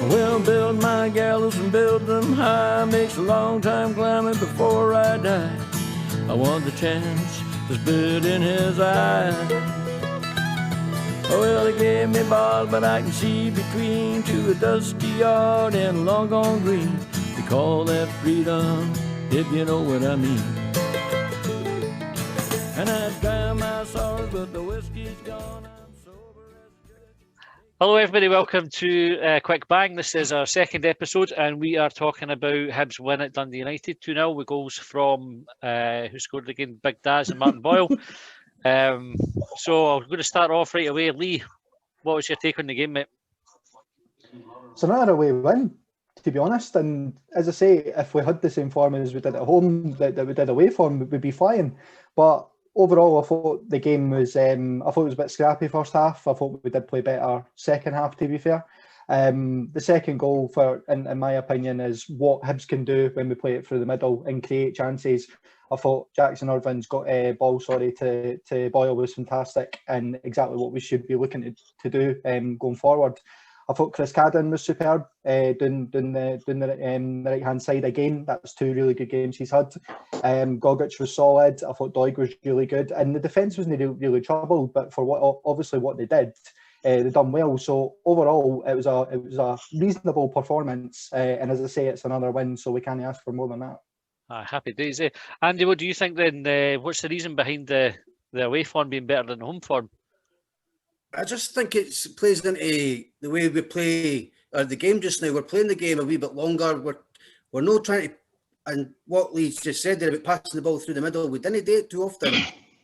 Well, build my gallows and build them high. Makes a long time climbing before I die. I want the chance that's bit in his eye. Well, he gave me balls, but I can see between to a dusty yard and a long gone green. They call that freedom, if you know what I mean. And I dry my sorrows, but the whiskey's gone. I'm sober as good. Hello everybody, welcome to QuickBang. This is our second episode and we are talking about Hibs win at Dundee United 2-0 with goals from, who scored again, Big Daz and Martin Boyle. So I'm going to start off right away. Lee, what was your take on the game, mate? It's another away win, to be honest. And as I say, if we had the same form as we did at home, that we did away from, we'd be flying. But overall, I thought the game was, I thought it was a bit scrappy first half. I thought we did play better second half, to be fair. The second goal, in my opinion, is what Hibs can do when we play it through the middle and create chances. I thought Jackson Irvin's got a ball, to Boyle was fantastic and exactly what we should be looking to do going forward. I thought Chris Cadden was superb, doing the right-hand side again. That's two really good games he's had. Gogic was solid. I thought Doig was really good. And the defence wasn't really troubled, but for what they did, they done well. So overall, it was a reasonable performance. And as I say, it's another win, so we can't ask for more than that. Happy days, eh? Andy, what do you think then? What's the reason behind the away form being better than the home form? I just think it plays into the way we play the game just now. We're playing the game a wee bit longer. We're not trying to, and what Lee's just said there about passing the ball through the middle, we didn't do it too often,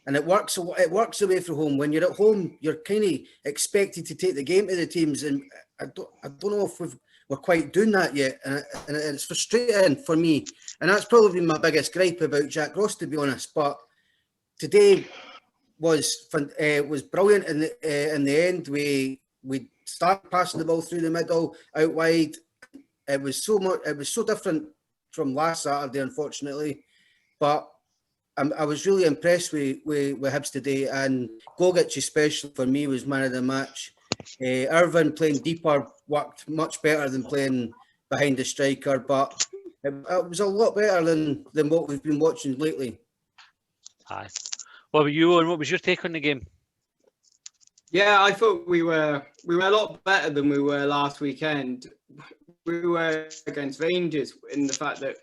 and it works away from home. When you're at home, you're kind of expected to take the game to the teams, and I don't know if we're quite doing that yet, and it's frustrating for me. And that's probably my biggest gripe about Jack Ross, to be honest. But today was brilliant in the end. We started passing the ball through the middle, out wide. It was so different from last Saturday, unfortunately. But I was really impressed with Hibs today, and Gogic especially for me was man of the match. Irvin playing deeper worked much better than playing behind the striker, but it was a lot better than what we've been watching lately. Aye. What about you, Owen? What was your take on the game? Yeah, I thought we were a lot better than we were last weekend. We were against Rangers in the fact that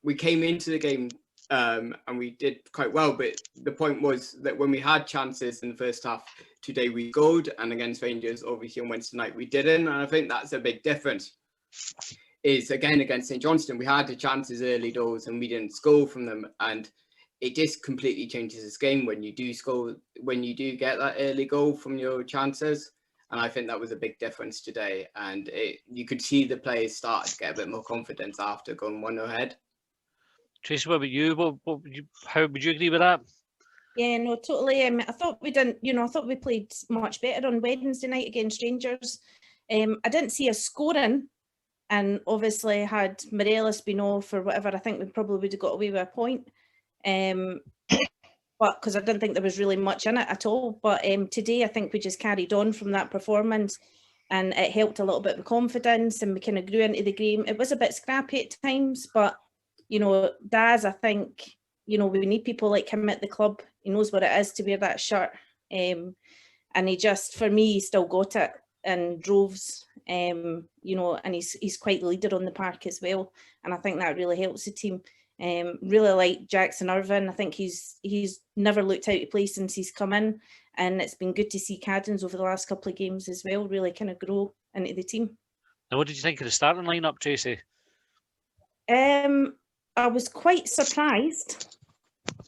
we came into the game and we did quite well. But the point was that when we had chances in the first half, today we scored, and against Rangers, obviously on Wednesday night, we didn't. And I think that's a big difference. Is again against St Johnstone, we had the chances early doors and we didn't score from them, and it just completely changes this game when you do score, when you do get that early goal from your chances. And I think that was a big difference today. And you could see the players start to get a bit more confidence after going 1-0 ahead. Tracy, what about you? How would you agree with that? Yeah, no, totally. I thought we didn't, I thought we played much better on Wednesday night against Rangers. I didn't see us scoring. And obviously, had Morelos been off or whatever, I think we probably would have got away with a point. But because I didn't think there was really much in it at all. But today, I think we just carried on from that performance, and it helped a little bit with confidence, and we kind of grew into the game. It was a bit scrappy at times, but Daz, I think we need people like him at the club. He knows what it is to wear that shirt, and he just, for me, he still got it in droves. And he's quite the leader on the park as well, and I think that really helps the team. Really like Jackson Irvin. I think he's never looked out of place since he's come in, and it's been good to see Caddens over the last couple of games as well really kind of grow into the team. Now, what did you think of the starting lineup, Tracy? I was quite surprised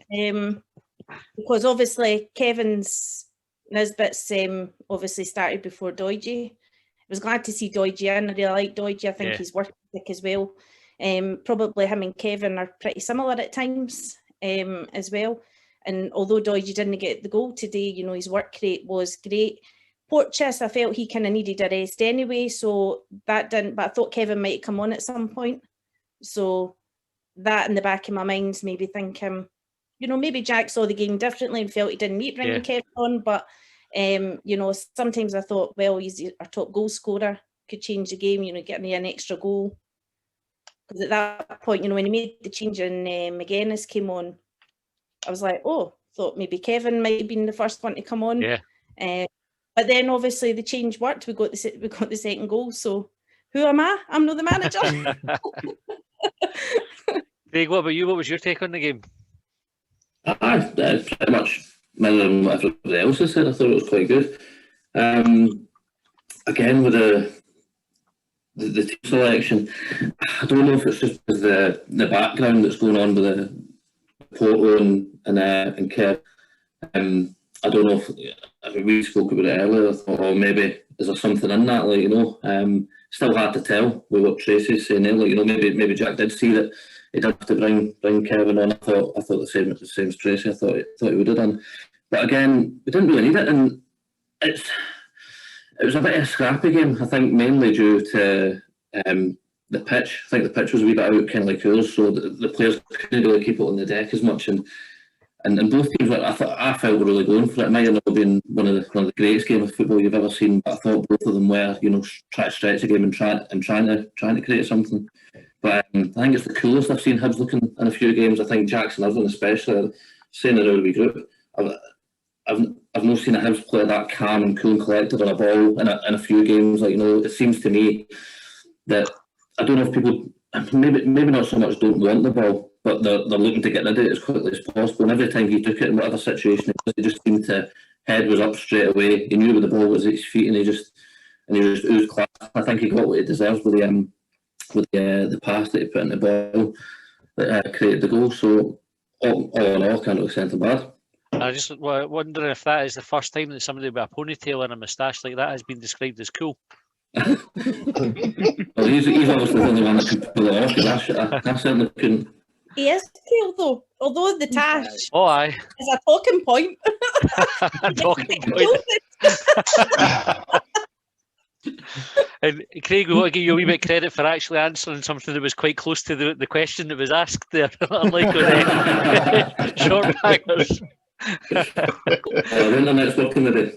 because obviously Kevin's Nisbet's obviously started before Doidge. I was glad to see Doidge in. I really like Doidge. I think he's work ethic as well. Probably him and Kevin are pretty similar at times as well. And although Doidge didn't get the goal today, his work rate was great. Porteous, I felt he kind of needed a rest anyway, so that didn't. But I thought Kevin might come on at some point. So that in the back of my mind made me think maybe Jack saw the game differently and felt he didn't need bringing Kevin on, but sometimes I thought, well, he's our top goal scorer, could change the game, get me an extra goal. Because at that point, when he made the change and McGuinness came on, I was like, thought maybe Kevin might have been the first one to come on. Yeah. But then obviously the change worked. We got the second goal. So who am I? I'm not the manager. Craig, what about you? What was your take on the game? Pretty much better than what everybody else has said. I thought it was quite good. Again, with the team selection, I don't know if it's just the background that's going on with the Porto and Kev. I don't know if we spoke about it earlier. I thought, maybe is there something in that? Still hard to tell with what Tracy's saying there. Maybe Jack did see that he did have to bring Kevin on. I thought the same as Tracy. I thought he would have done. But again, we didn't really need it, and it was a bit of a scrappy game. I think mainly due to the pitch. I think the pitch was a wee bit out, kind of like yours, so the players couldn't really keep it on the deck as much. And both teams, I felt were really going for it. It might have not been one of the greatest games of football you've ever seen, but I thought both of them were, trying to stretch the game and trying to create something. But I think it's the coolest I've seen Hibs looking in a few games. I think Jackson Irvine especially, saying they're a wee group. I've not seen a Hibs player that calm and cool and collected on a ball in a few games. It seems to me that I don't know if people maybe not so much don't want the ball, but they're looking to get rid of it as quickly as possible. And every time he took it in whatever situation, he just seemed to head was up straight away. He knew where the ball was at his feet, and he just oozed class. I think he got what he deserves with the pass that he put in the ball that created the goal. So all in all, can't really say anything bad. I just wondering if that is the first time that somebody with a ponytail and a moustache like that has been described as cool. Well, he's obviously the only one that can pull it off, because I certainly couldn't. He is cool though, although the tash aye. is a talking point. A talking point. And Craig, we want to give you a wee bit of credit for actually answering something that was quite close to the question that was asked there, unlike with short bangers. The internet's working today.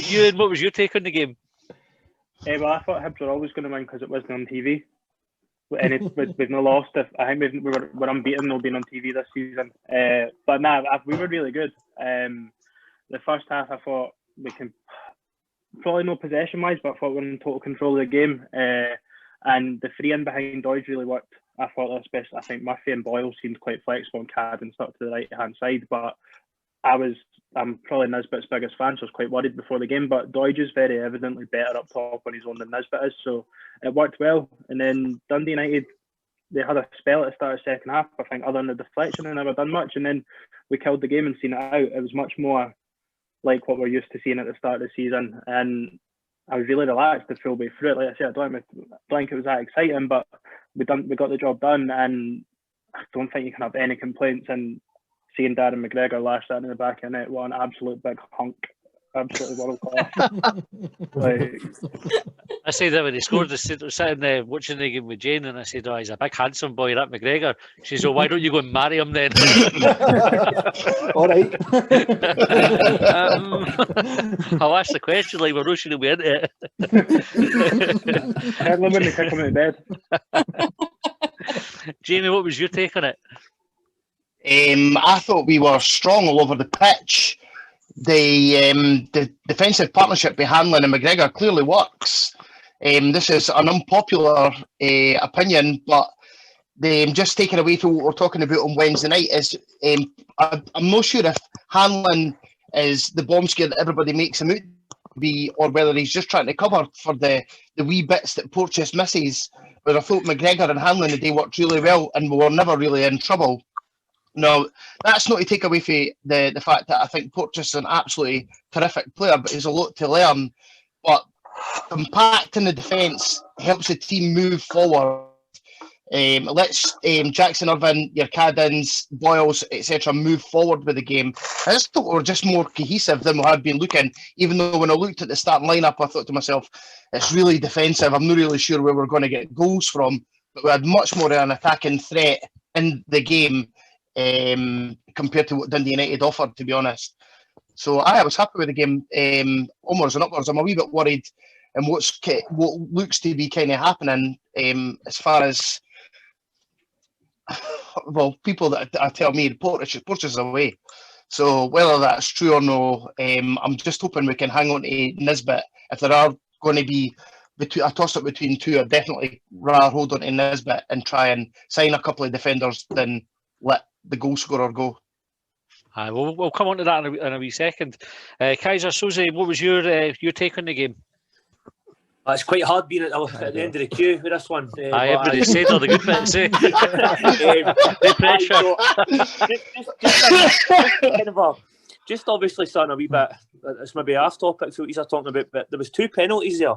Ewan, what was your take on the game? Well, I thought Hibs were always going to win because it wasn't on TV. And we've not lost. I think we're unbeaten, not being on TV this season. But we were really good. The first half, I thought we can probably no possession-wise, but I thought we were in total control of the game. And the free in behind Doige really worked. I thought, especially, I think Murphy and Boyle seemed quite flexible and Cad and stuck to the right-hand side. But I'm probably Nisbet's biggest fan, so I was quite worried before the game. But Doige is very evidently better up top on his own than Nisbet is, so it worked well. And then Dundee United, they had a spell at the start of the second half. I think other than the deflection, they never done much. And then we killed the game and seen it out. It was much more like what we're used to seeing at the start of the season. And I was really relaxed the full way through it. Like I said, I don't think it was that exciting, but we got the job done. And I don't think you can have any complaints. And seeing Darren McGregor lash that in the back of the net, what an absolute big hunk. Absolutely world class. I said that when he scored, I was sitting there watching the game with Jane, and I said, he's a big handsome boy, that McGregor. She said, why don't you go and marry him then? All right. I'll ask the question like we're rushing to be into it. I heard them when they kick him out of bed. Jamie, what was your take on it? I thought we were strong all over the pitch. The defensive partnership between Hanlon and McGregor clearly works. This is an unpopular opinion, but just taking away from what we're talking about on Wednesday night is I'm not sure if Hanlon is the bomb scare that everybody makes him out to be, or whether he's just trying to cover for the wee bits that Porteous misses. But I thought McGregor and Hanlon today worked really well, and we were never really in trouble. No, that's not to take away from the fact that I think Porteous is an absolutely terrific player, but he's a lot to learn. But compacting the defence helps the team move forward. Let's Jackson Irvine, your Caddens, Boyles, etc. move forward with the game. I just thought we were just more cohesive than we had been looking, even though when I looked at the starting lineup, I thought to myself, it's really defensive. I'm not really sure where we're going to get goals from, but we had much more of an attacking threat in the game. compared to what Dundee United offered, to be honest. So I was happy with the game, onwards and upwards. I'm a wee bit worried and what looks to be kind of happening as far as, well, people that tell me Portugal's away. So whether that's true or no, I'm just hoping we can hang on to Nisbet. If there are going to be a toss-up between two, I'd definitely rather hold on to Nisbet and try and sign a couple of defenders than let the goal scorer go. We'll come on to that in a wee second. Kaiser Soze, what was your take on the game? It's quite hard being at the end of the queue with this one. Everybody said all the good bits, eh? No pressure. Just obviously something a wee bit, it's maybe off topic to what you're talking about, but there was 2 penalties there.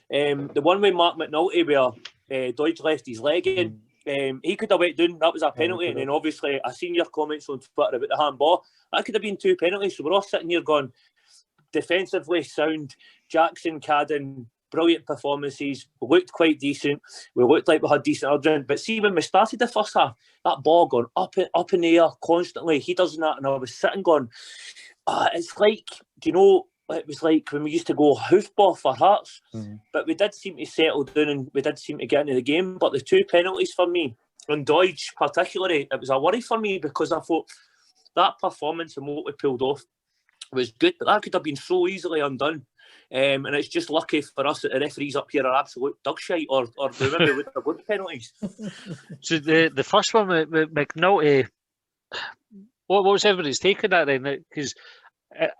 The one with Mark McNulty where Deutsch left his leg in, he could have went down, that was a penalty, and then obviously I seen your comments on Twitter about the handball. That could have been 2 penalties, so we're all sitting here going, defensively sound, Jackson, Cadden, brilliant performances, we looked quite decent, we looked like we had decent urgent, but see when we started the first half, that ball going up in the air constantly, he does that, and I was sitting going, it's like, do you know, it was like when we used to go hoofball for Hearts, but we did seem to settle down and we did seem to get into the game. But the 2 penalties for me, and Deutsch particularly, it was a worry for me because I thought that performance and what we pulled off was good, but that could have been so easily undone. And it's just lucky for us that the referees up here are absolute dog shite, or they maybe would have got penalties. So the first one with McNulty, what was everybody's take on that then? Because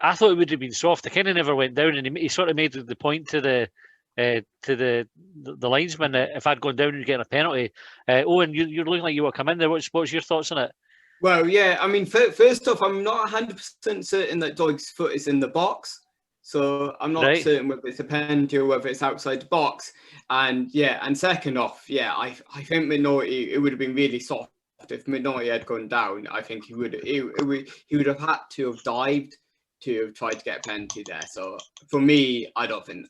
I thought it would have been soft. It kind of never went down, and he sort of made the point to the linesman that if I'd gone down and getting a penalty. Owen, you're looking like you want to come in there. What's your thoughts on it? Well, yeah, I mean, first off, I'm not 100% certain that Doig's foot is in the box. So I'm not certain whether it's a penalty or whether it's outside the box. And yeah, and second off, yeah, I think McNulty, it would have been really soft if McNulty had gone down. I think he would have had to have dived to have tried to get a penalty there. So for me, I don't think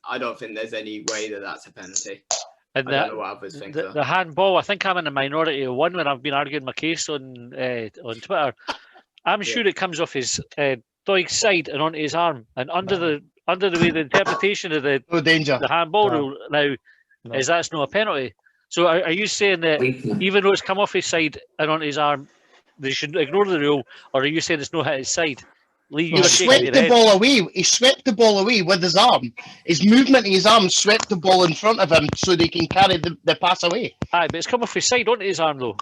there's any way that that's a penalty. And I don't know what others think. The handball, I think I'm in the minority of one when I've been arguing my case on Twitter. I'm sure it comes off his Doig's side and onto his arm, and under the way the interpretation of the handball rule now is that's not a penalty. So are you saying that even though it's come off his side and onto his arm, they should ignore the rule, or are you saying it's not hit his side? Lee, he swept the ball away. He swept the ball away with his arm. His movement of his arm swept the ball in front of him so they can carry the pass away. Aye, but it's come off his side onto his arm though.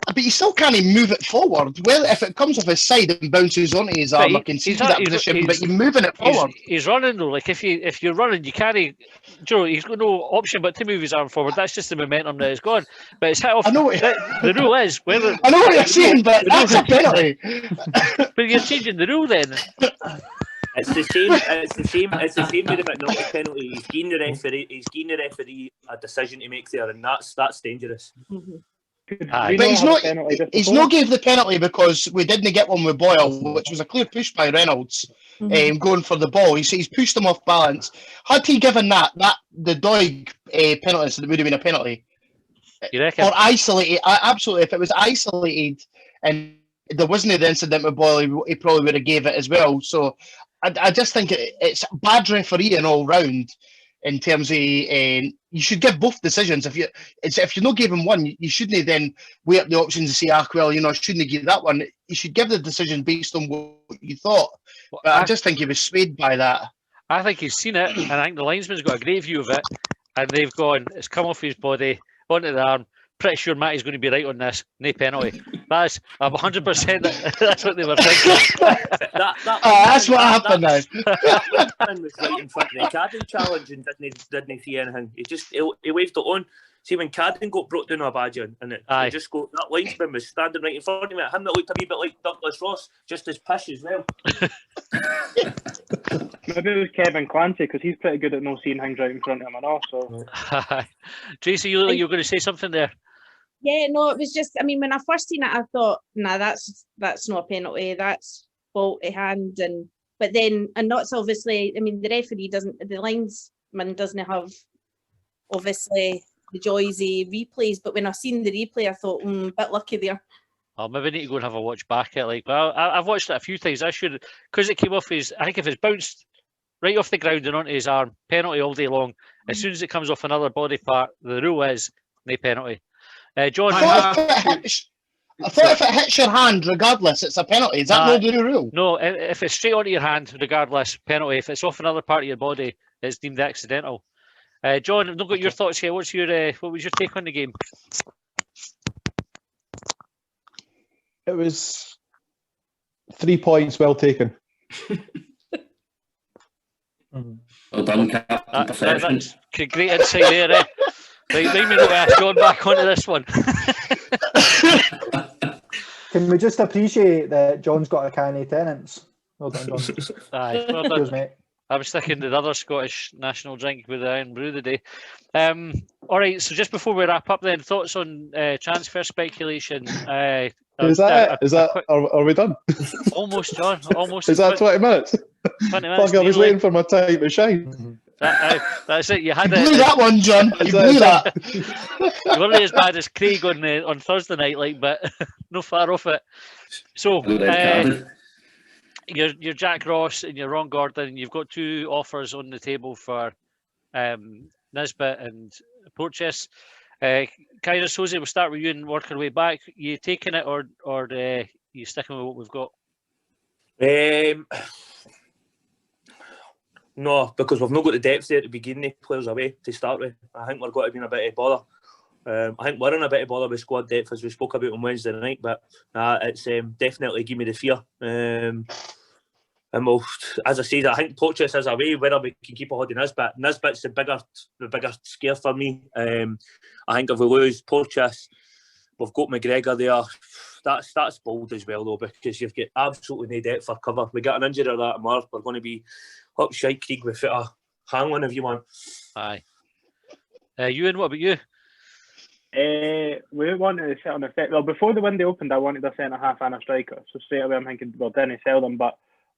But you still can't move it forward. Well, if it comes off his side and bounces onto his arm, I can see that position, but you're moving it forward. He's running though. Like if you're running, you carry. Joe, he's got no option but to move his arm forward. That's just the momentum that is gone. But it's hit off. I know the rule is whether. I know what you're saying, but that's a penalty. But you're changing the rule then. It's the same. It's the same with the McNulty penalty. He's giving the referee a decision to make there, and that's dangerous. But he's not gave the penalty because we didn't get one with Boyle, which was a clear push by Reynolds, going for the ball. He's pushed him off balance. Had he given that the Doig penalty, so it would have been a penalty. You reckon? Or isolated, absolutely. If it was isolated and there wasn't the incident with Boyle, he probably would have gave it as well. So I just think it's bad refereeing all round. In terms of, you should give both decisions. If you're not giving one, you shouldn't then weigh up the options and say, I shouldn't give that one. You should give the decision based on what you thought. But I just think he was swayed by that. I think he's seen it, and I think the linesman's got a great view of it, and they've gone, it's come off his body, onto the arm. Pretty sure Matty's going to be right on this. No penalty. I'm 100% that's what they were thinking. That's what happened now. That was right in front of the Cadden challenge and didn't see anything. He waved it on. See, when Cadden got brought down a badger and it just got, that linesman was standing right in front of me. Him that looked a wee bit like Douglas Ross, just as pish as well. Maybe it was Kevin Clancy because he's pretty good at not seeing things right in front of him and all. So, Tracy, you were going to say something there. Yeah, no, it was just, I mean, when I first seen it, I thought, nah, that's not a penalty, that's faulty hand. But then, and that's obviously, I mean, the linesman doesn't have, obviously, the joys of replays. But when I seen the replay, I thought, a bit lucky there. I'll maybe need to go and have a watch back at like. Well, I've watched it a few times. I should, because it came off his. I think if it's bounced right off the ground and onto his arm, penalty all day long. As soon as it comes off another body part, the rule is no penalty. John, I thought if it hits your hand, regardless, it's a penalty. Is that not the rule? No, if it's straight onto your hand, regardless, penalty. If it's off another part of your body, it's deemed accidental. John, I've not got your thoughts here. What was your take on the game? It was 3 points well taken. Well done, Captain Perception. That's great insight there. Right, me not to ask John back onto this one. Can we just appreciate that John's got a canny tenants? Well done, John. Aye, well done. Cheers, mate. I was sticking to the other Scottish national drink with the Iron Brew today. All right, so just before we wrap up then, thoughts on transfer speculation. Is that it? Are we done? Almost, John. Almost. Is that 20 minutes? 20 minutes. Fuck, I was waiting for my time to shine. That's it. You had it. Blew that one, John. You blew that. You weren't as bad as Craig on Thursday night, like, but no far off it. So, you're Jack Ross and you're Ron Gordon. You've got 2 offers on the table for Nisbet and Porteous. Kairos Jose, we'll start with you and work our way back. You taking it or you sticking with what we've got? No, because we've not got the depth there to be giving the players away to start with. I think we're going to be in a bit of bother. I think we're in a bit of bother with squad depth, as we spoke about on Wednesday night, but it's definitely give me the fear. And we'll, as I said, I think Porteous is away, whether we can keep a hold of Nisbet. Nisbet's the bigger scare for me. I think if we lose Porteous, we've got McGregor there. That's bold as well, though, because you've got absolutely no depth for cover. We got an injury or that tomorrow, we're going to be up shite creek with a hang on if you want. Aye. Ewan, what about you? We wanted to set on the fit. Well, before the window opened, I wanted a centre half and a striker. So straight away, I'm thinking, well, didn't sell them, but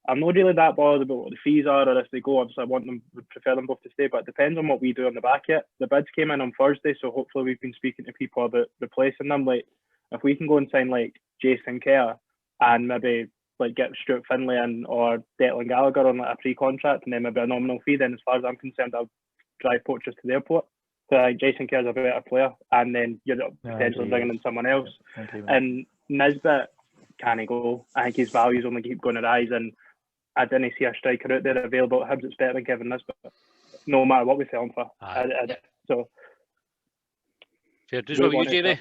I'm not really that bothered about what the fees are or if they go. Obviously, would prefer them both to stay, but it depends on what we do on the back yet. The bids came in on Thursday, so hopefully we've been speaking to people about replacing them. Like, if we can go and sign like Jason Kerr and maybe like get Stuart Finlay in or Declan Gallagher on like a pre-contract and then maybe a nominal fee, then as far as I'm concerned, I'll drive Porteous to the airport. So like Jason Kerr's a better player, and then you're potentially bringing in someone else. And Nisbet can't go. I think his values only keep going to rise, and I didn't see a striker out there available at Hibs that's better than Kevin Nisbet, no matter what we sell him for. So, fair dues. What about you, Jamie?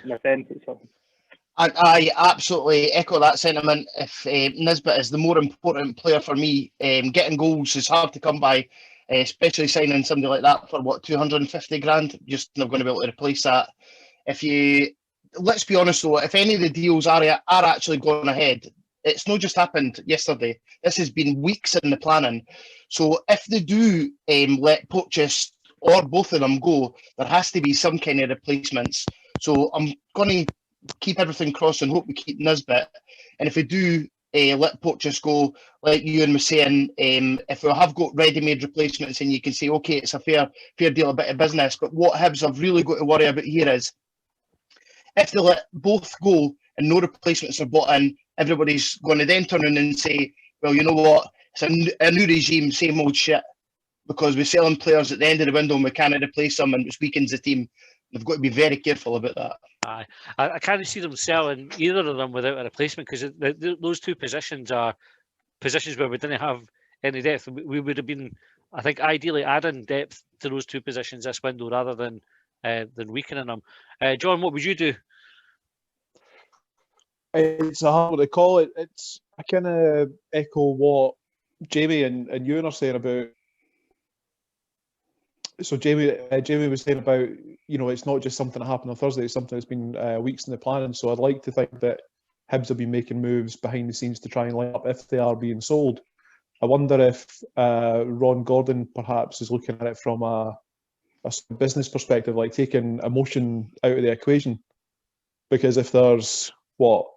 I absolutely echo that sentiment. If Nisbet is the more important player for me, getting goals is hard to come by, especially signing somebody like that for what, 250 grand. Just not going to be able to replace that. Let's be honest though, if any of the deals are actually going ahead, it's not just happened yesterday. This has been weeks in the planning. So if they do let Porteous or both of them go, there has to be some kind of replacements. So I'm going to keep everything crossed and hope we keep Nisbet. And if we do let Porteous go, like Ewan was saying, if we have got ready-made replacements and you can say, okay, it's a fair deal, a bit of business. But what Hibs have really got to worry about here is if they let both go and no replacements are bought in, everybody's going to then turn around and say, well, you know what, it's a new regime, same old shit, because we're selling players at the end of the window and we can't replace them and it weakens the team. They've got to be very careful about that. Aye, I can't see them selling either of them without a replacement, because those 2 positions are positions where we didn't have any depth. We would have been, I think, ideally adding depth to those 2 positions this window rather than weakening them. John, what would you do? It's a hard one to call it. I kind of echo what Jamie and Ewan are saying about. So Jamie was saying about, it's not just something that happened on Thursday, it's something that's been weeks in the planning. So I'd like to think that Hibs have been making moves behind the scenes to try and line up if they are being sold. I wonder if Ron Gordon perhaps is looking at it from a business perspective, like taking emotion out of the equation. Because if there's,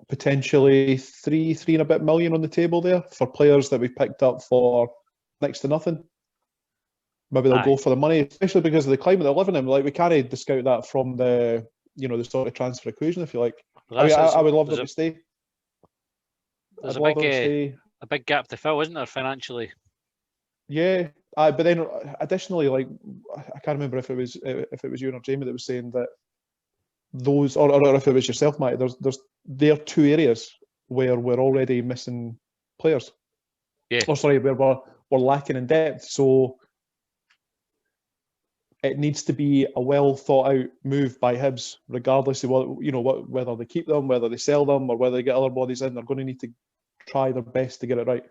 potentially three and a bit million on the table there for players that we've picked up for next to nothing, maybe they'll go for the money, especially because of the climate they're living in. Like, we can't discount that from the sort of transfer equation, if you like. I would love them to stay. There's I'd rather say, a big gap to fill, isn't there, financially? yeah. But then additionally, like I can't remember if it was you or Jamie that was saying that those, or if it was yourself, Mike. There are two areas where we're already missing players. Yeah. Or sorry, where we're lacking in depth. So it needs to be a well thought out move by Hibs, regardless of whether they keep them, whether they sell them, or whether they get other bodies in. They're going to need to try their best to get it right.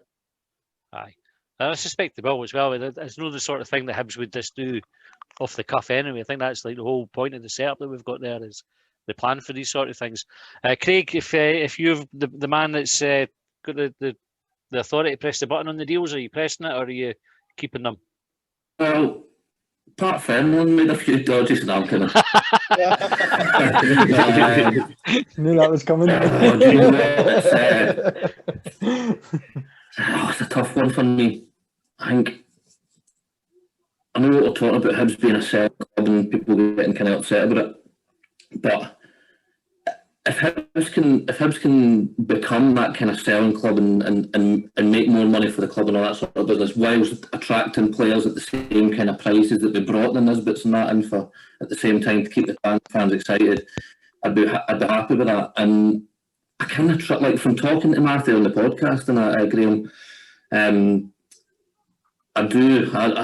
Aye. I suspect they will as well. It's not the sort of thing that Hibs would just do off the cuff anyway. I think that's like the whole point of the setup that we've got there is the plan for these sort of things. Craig, if you're the man that's got the authority to press the button on the deals, are you pressing it or are you keeping them? Well, Pat Fenlon made a few dodges and I'm kind of. Knew that was coming. Do you know what? It's a tough one for me. I think I know what we're talking about Hibs being a selling club and people getting kind of upset about it, but if Hibs can become that kind of selling club and make more money for the club and all that sort of business, whilst attracting players at the same kind of prices that we brought the Nisbets and that in for at the same time to keep the fans excited, I'd be happy with that. And I kind of like from talking to Matthew on the podcast and Graham, I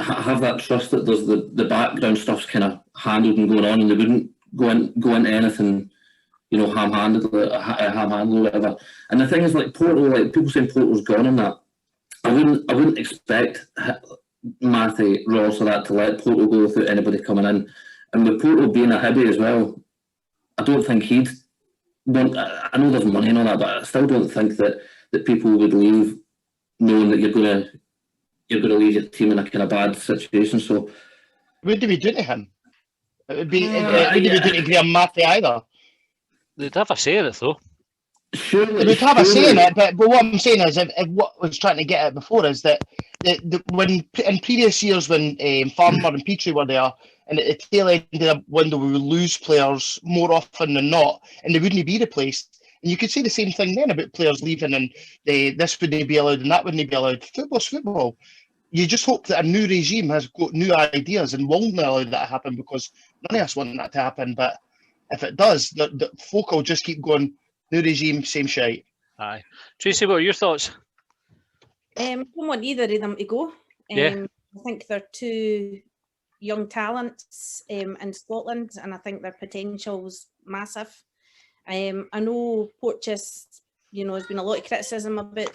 have that trust that there's the background stuff's kind of handled and going on, and they wouldn't go into anything, ham-handed or whatever. And the thing is, like Porto, like people saying Porto's gone on that. I wouldn't expect Matthew, Ross, or that to let Porto go without anybody coming in. And with Porto being a Hibby as well, I don't think he'd want. I know there's money and all that, but I still don't think that people would leave knowing that you're going to leave your team in a kind of bad situation. So, what do we do to him? It would be. What do we do to Graham Matthew either? They'd have a say in it though. Surely, they'd have a say in it, but what I'm saying is, if what I was trying to get at before is that when in previous years when Farmer and Petrie were there, and at the tail end of the window we would lose players more often than not, and they wouldn't be replaced. And you could say the same thing then about players leaving and this wouldn't be allowed and that wouldn't be allowed. Football's football. You just hope that a new regime has got new ideas and won't allow that to happen, because none of us want that to happen. But if it does, the folk will just keep going, new regime, same shite. Aye. Tracy, what are your thoughts? I don't want either of them to go. I think they're two young talents in Scotland, and I think their potential's massive. I know Porteous, there's been a lot of criticism about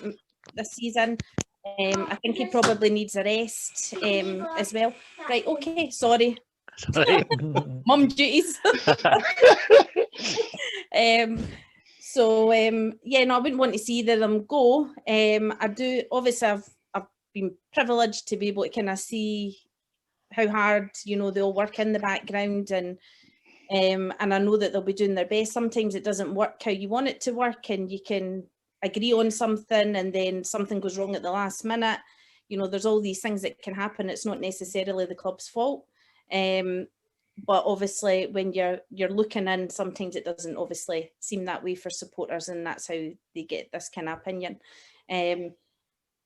this season. I think he probably needs a rest as well. Right, okay, sorry. Mum duties. I wouldn't want to see either of them go. I do, obviously I've been privileged to be able to kind of see how hard, they all work in the background, and I know that they'll be doing their best. Sometimes it doesn't work how you want it to work, and you can agree on something and then something goes wrong at the last minute. There's all these things that can happen. It's not necessarily the club's fault. But obviously when you're looking in, sometimes it doesn't obviously seem that way for supporters, and that's how they get this kind of opinion.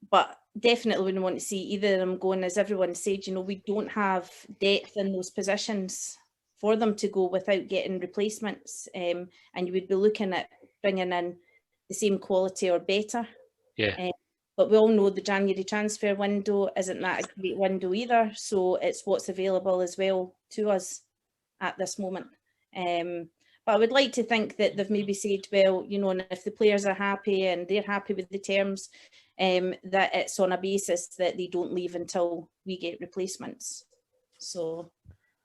But definitely wouldn't want to see either of them going. As everyone said, we don't have depth in those positions for them to go without getting replacements. And you would be looking at bringing in the same quality or better. Yeah. But we all know the January transfer window isn't that a great window either. So it's what's available as well to us at this moment. But I would like to think that they've maybe said, well, and if the players are happy and they're happy with the terms, that it's on a basis that they don't leave until we get replacements. So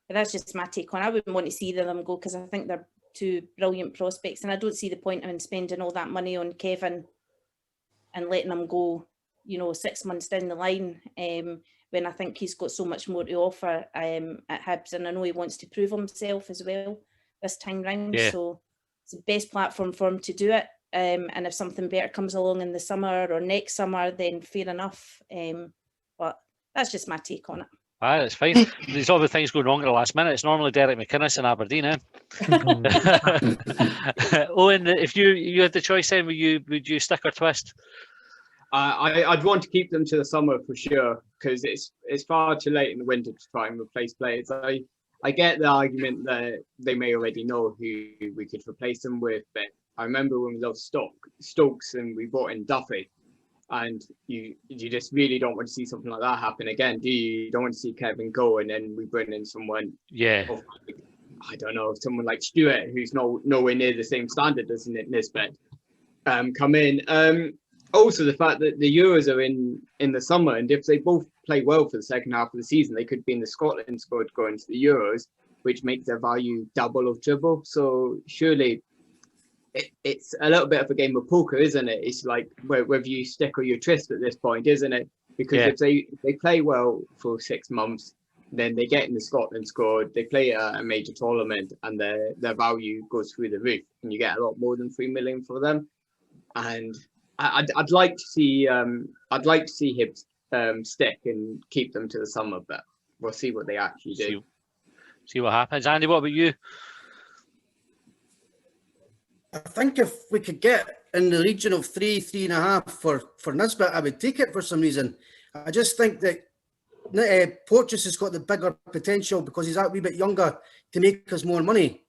but that's just my take on it. I wouldn't want to see either of them go, because I think they're two brilliant prospects, and I don't see the point in spending all that money on Kevin and letting him go, 6 months down the line, when I think he's got so much more to offer at Hibs, and I know he wants to prove himself as well this time round. Yeah. So it's the best platform for him to do it. And if something better comes along in the summer or next summer, then fair enough. But that's just my take on it. Aye, that's fine. There's all the things going wrong at the last minute. It's normally Derek McInnes in Aberdeen, eh? Owen, if you had the choice, then would you stick or twist? I'd want to keep them to the summer for sure, because it's far too late in the winter to try and replace players. I get the argument that they may already know who we could replace them with, but I remember when we lost Stokes and we brought in Duffy, and you just really don't want to see something like that happen again, do you? You don't want to see Kevin go and then we bring in someone. Yeah. I don't know, someone like Stewart, who's nowhere near the same standard as Nisbet, come in. Also, the fact that the Euros are in the summer, and if they both play well for the second half of the season, they could be in the Scotland squad going to the Euros, which makes their value double or triple. So surely it's a little bit of a game of poker, isn't it? It's like whether you stick or you twist at this point, isn't it? Because if they play well for 6 months, then they get in the Scotland squad, they play a major tournament, and their value goes through the roof, and you get a lot more than 3 million for them. And I'd like to see Hibs stick and keep them to the summer, but we'll see what they actually do. See what happens. Andy, what about you? I think if we could get in the region of 3.5 for Nisbet, I would take it for some reason. I just think that Porteous has got the bigger potential because he's that wee bit younger to make us more money.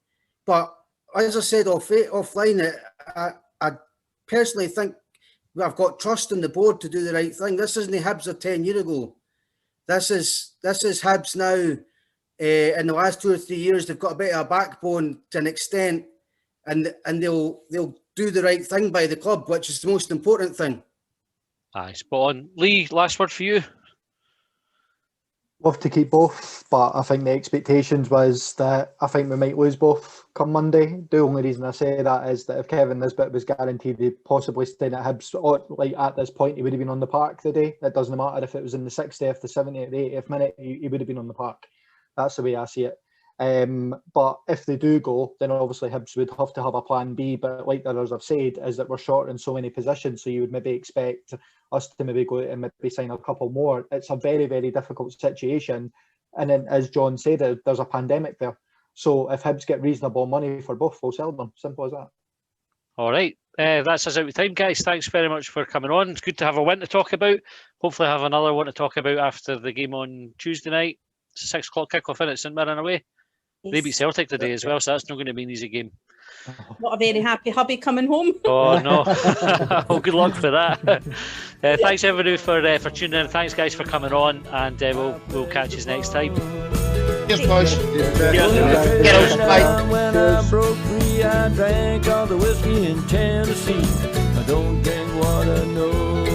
But as I said offline, I personally think I've got trust in the board to do the right thing. This isn't the Hibs of 10 years ago. This is Hibs now. In the last 2 or 3 years, they've got a bit of a backbone to an extent, and they'll do the right thing by the club, which is the most important thing. Aye, spot on. Lee, last word for you. Love to keep both, but I think the expectations was that I think we might lose both come Monday. The only reason I say that is that if Kevin Nisbet was guaranteed he'd possibly staying at Hibs, or like at this point, he would have been on the park today. It doesn't matter if it was in the 60th, the 70th, the 80th minute, he would have been on the park. That's the way I see it. But if they do go, then obviously Hibs would have to have a plan B. But like the others have said, is that we're short in so many positions, so you would maybe expect us to maybe go and maybe sign a couple more. It's a very, very difficult situation. And then, as John said, there's a pandemic there. So if Hibs get reasonable money for both, we'll sell them. Simple as that. All right. That's us out of time, guys. Thanks very much for coming on. It's good to have a win to talk about. Hopefully have another one to talk about after the game on Tuesday night. It's a 6 o'clock kickoff in at St Mirren away. Yes. They beat Celtic today as well, so that's not going to be an easy game. Not a very happy hubby coming home. Oh no! Oh, good luck for that. Thanks everybody for tuning in. Thanks guys for coming on, and we'll catch you next time. Cheers, boys. Get out. When I broke free, I drank all the whiskey in Tennessee. I don't drink water, no.